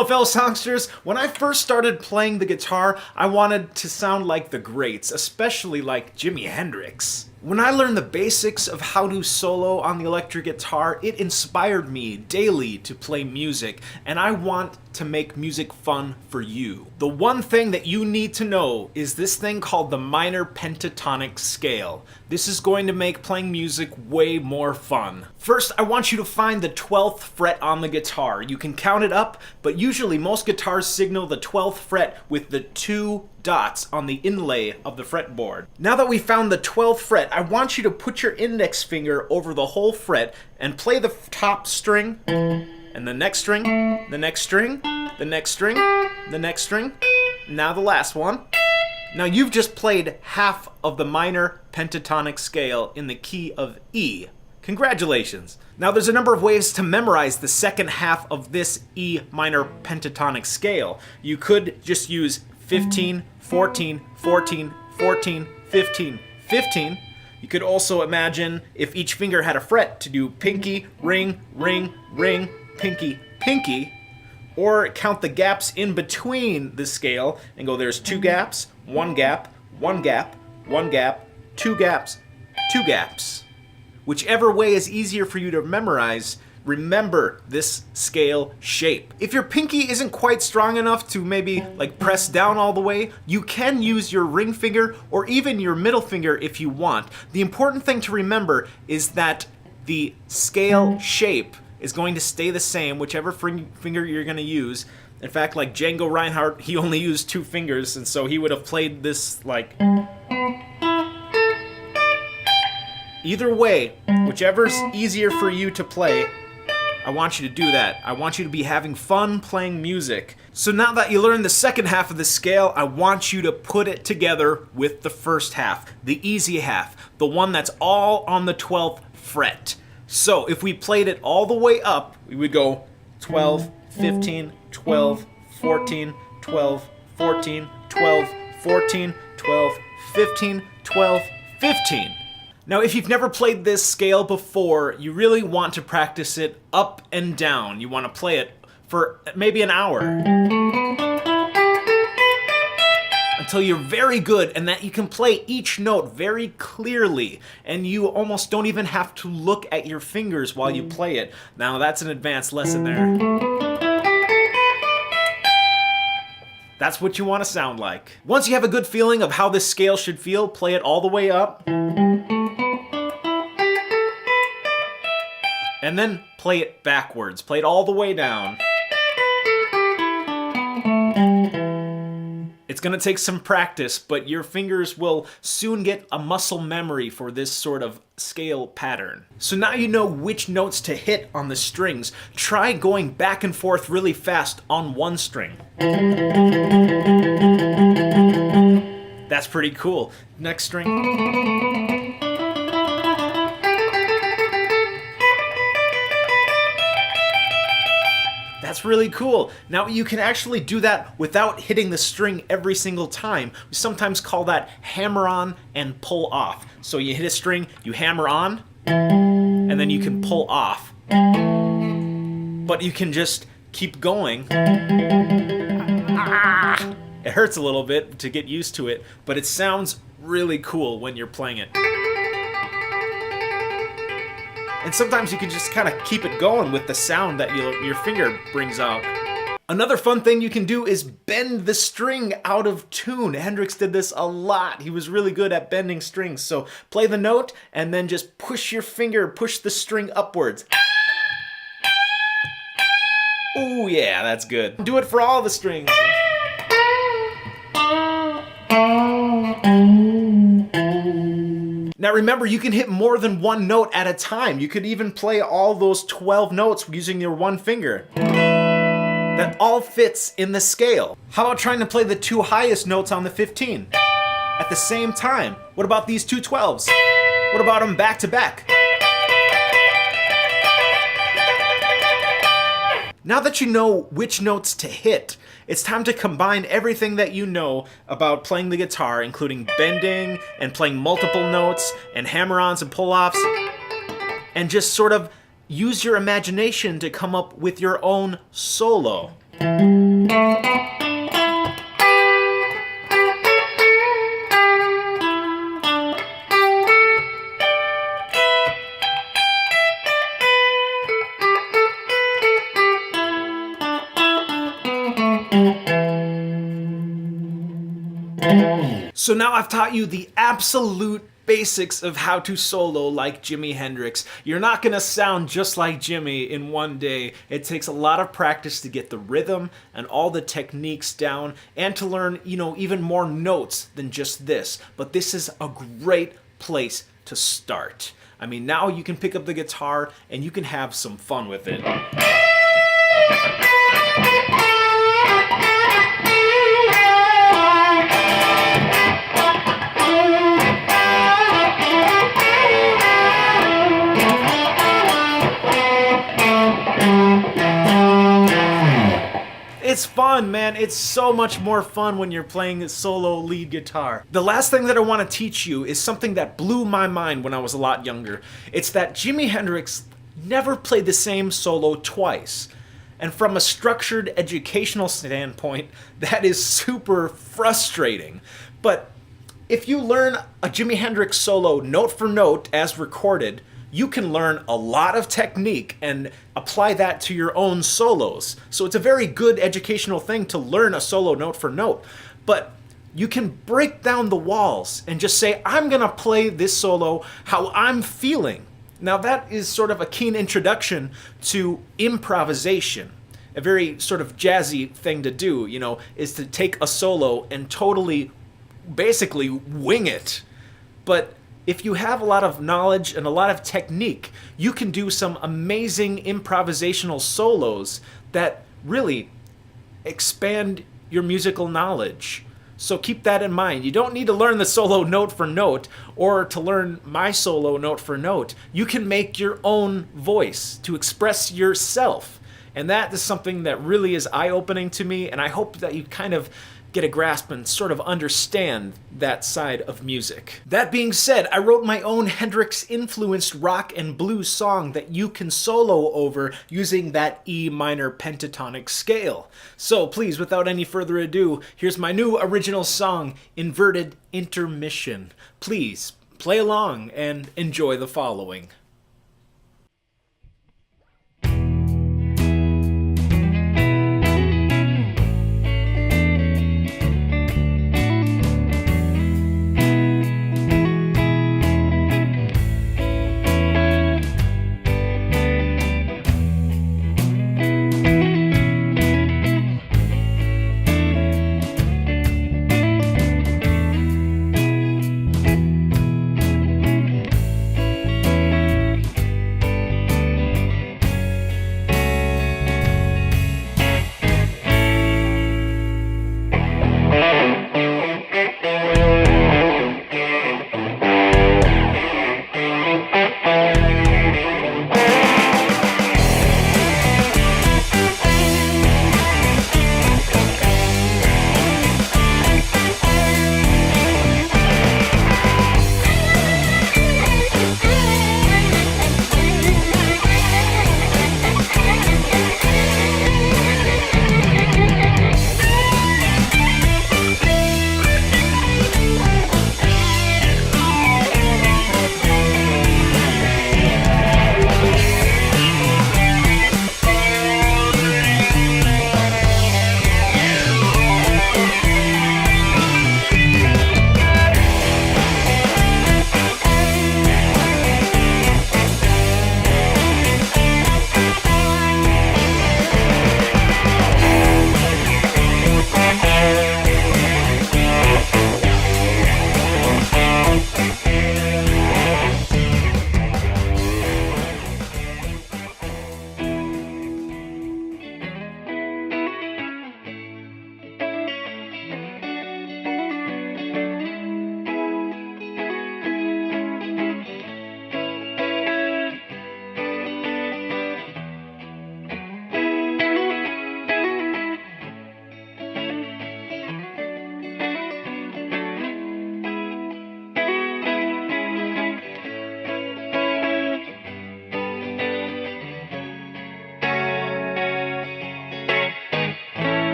Hello fellow songsters, when I first started playing the guitar, I wanted to sound like the greats, especially like Jimi Hendrix. When I learned the basics of how to solo on the electric guitar, it inspired me daily to play music, and I want to make music fun for you. The one thing that you need to know is this thing called the minor pentatonic scale. This is going to make playing music way more fun. First, I want you to find the 12th fret on the guitar. You can count it up, but usually most guitars signal the 12th fret with the 2 dots on the inlay of the fretboard. Now that we found the 12th fret, I want you to put your index finger over the whole fret and play the top string, and the next string, the next string, the next string, the next string, now the last one. Now you've just played half of the minor pentatonic scale in the key of E. Congratulations! Now there's a number of ways to memorize the second half of this E minor pentatonic scale. You could just use 15, 14, 14, 14, 15, 15. You could also imagine if each finger had a fret to do pinky, ring, ring, ring, pinky, pinky, or count the gaps in between the scale and go there's 2 gaps, 1 gap, 1 gap, 1 gap, 2 gaps, 2 gaps. Whichever way is easier for you to memorize, remember this scale shape. If your pinky isn't quite strong enough to maybe like press down all the way, you can use your ring finger or even your middle finger if you want. The important thing to remember is that the scale shape is going to stay the same whichever finger you're going to use. In fact, like Django Reinhardt, he only used 2 fingers, and so he would have played this like... Either way, whichever's easier for you to play, I want you to do that. I want you to be having fun playing music. So now that you learned the second half of the scale, I want you to put it together with the first half, the easy half, the one that's all on the 12th fret. So if we played it all the way up, we would go 12, 15, 12, 14, 12, 14, 12, 14, 12, 15, 12, 15. Now, if you've never played this scale before, you really want to practice it up and down. You want to play it for maybe an hour until you're very good and that you can play each note very clearly and you almost don't even have to look at your fingers while you play it. Now, that's an advanced lesson there. That's what you want to sound like. Once you have a good feeling of how this scale should feel, play it all the way up. And then play it backwards. Play it all the way down. It's gonna take some practice, but your fingers will soon get a muscle memory for this sort of scale pattern. So now you know which notes to hit on the strings. Try going back and forth really fast on one string. That's pretty cool. Next string. That's really cool. Now you can actually do that without hitting the string every single time. We sometimes call that hammer on and pull off. So you hit a string, you hammer on, and then you can pull off. But you can just keep going. It hurts a little bit to get used to it, but it sounds really cool when you're playing it. And sometimes you can just kind of keep it going with the sound that your finger brings out. Another fun thing you can do is bend the string out of tune. Hendrix did this a lot. He was really good at bending strings. So play the note and then just push your finger, push the string upwards. Oh yeah, that's good. Do it for all the strings. Now remember, you can hit more than one note at a time. You could even play all those 12 notes using your one finger. That all fits in the scale. How about trying to play the 2 highest notes on the 15 at the same time? What about these 2 12s? What about them back to back? Now that you know which notes to hit, it's time to combine everything that you know about playing the guitar, including bending and playing multiple notes and hammer-ons and pull-offs, and just sort of use your imagination to come up with your own solo. So now I've taught you the absolute basics of how to solo like Jimi Hendrix. You're not gonna sound just like Jimi in one day. It takes a lot of practice to get the rhythm and all the techniques down and to learn, even more notes than just this. But this is a great place to start. I mean, now you can pick up the guitar and you can have some fun with it. It's fun, man. It's so much more fun when you're playing a solo lead guitar. The last thing that I want to teach you is something that blew my mind when I was a lot younger. It's that Jimi Hendrix never played the same solo twice. And from a structured educational standpoint, that is super frustrating. But if you learn a Jimi Hendrix solo note for note as recorded, you can learn a lot of technique and apply that to your own solos. So it's a very good educational thing to learn a solo note for note. But you can break down the walls and just say, I'm gonna play this solo how I'm feeling. Now that is sort of a keen introduction to improvisation. A very sort of jazzy thing to do, is to take a solo and totally, basically wing it. But if you have a lot of knowledge and a lot of technique, you can do some amazing improvisational solos that really expand your musical knowledge. So keep that in mind. You don't need to learn the solo note for note or to learn my solo note for note. You can make your own voice to express yourself. And that is something that really is eye-opening to me, and I hope that you kind of get a grasp and sort of understand that side of music. That being said, I wrote my own Hendrix-influenced rock and blues song that you can solo over using that E minor pentatonic scale. So please, without any further ado, here's my new original song, Inverted Intermission. Please, play along and enjoy the following.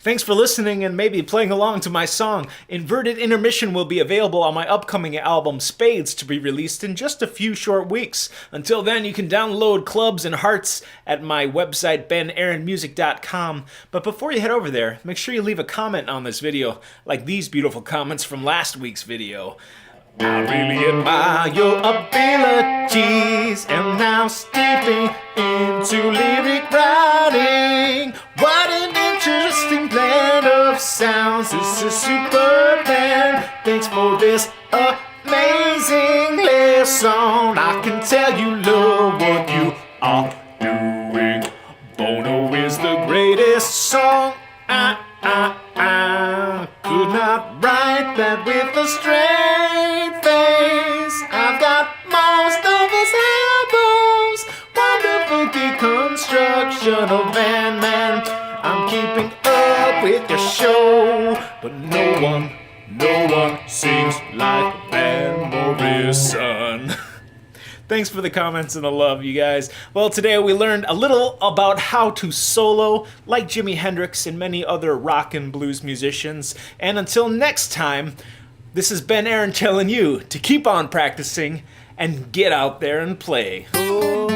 Thanks for listening and maybe playing along to my song. Inverted Intermission will be available on my upcoming album Spades to be released in just a few short weeks. Until then, you can download Clubs and Hearts at my website benaaronmusic.com. But before you head over there, make sure you leave a comment on this video, like these beautiful comments from last week's video. I really admire your abilities, and now steeping into lyric writing. What an interesting blend of sounds. This is Superman. Thanks for this amazing lesson. I can tell you love what you are doing. Bono is the greatest song. I could not write that with a straight face. I've got most of his albums. Wonderful deconstruction of man. I'm keeping up with your show, but no one sings like Van Morrison. Thanks for the comments and the love, you guys. Well, today we learned a little about how to solo like Jimi Hendrix and many other rock and blues musicians. And until next time, this is Ben Aaron telling you to keep on practicing and get out there and play. Oh.